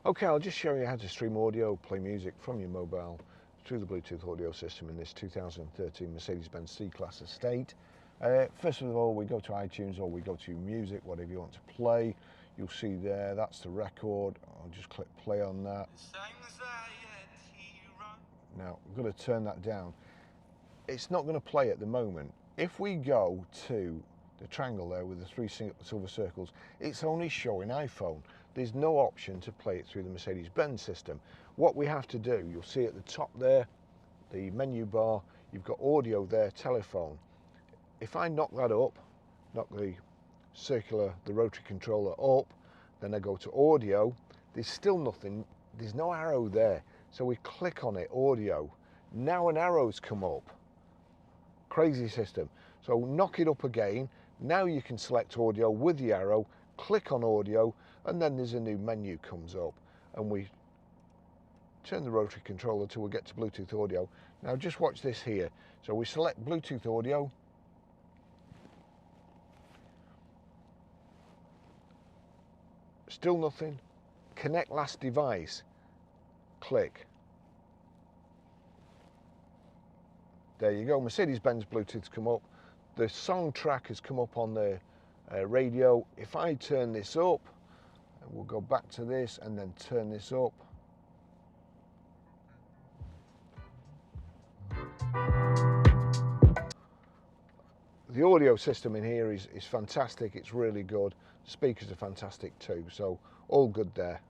Okay, I'll just show you how to stream audio, play music from your mobile through the Bluetooth audio system in this 2013 Mercedes-Benz C-Class estate. First of all, we go to iTunes or we go to music, whatever you want to play. You'll see there, that's the record. I'll just click play on that. Now, I'm going to turn that down. It's not going to play at the moment. If we go to the triangle there with the three silver circles, it's only showing iPhone. There's no option to play it through the Mercedes-Benz system. What we have to do, you'll see at the top there, the menu bar, you've got audio there, telephone. If I knock that up, knock the rotary controller up, then I go to audio, there's still nothing, there's no arrow there. So we click on it, audio. Now an arrow's come up. Crazy system. So knock it up again. Now you can select audio with the arrow, click on audio, and then there's a new menu comes up, and we turn the rotary controller till we get to Bluetooth audio. Now just watch this here. So we select Bluetooth audio, still nothing. Connect last device, click. There you go, Mercedes-Benz Bluetooth's come up. The song track has come up on the radio. If I turn this up, and we'll go back to this and then turn this up. The audio system in here is fantastic, it's really good. Speakers are fantastic too, so all good there.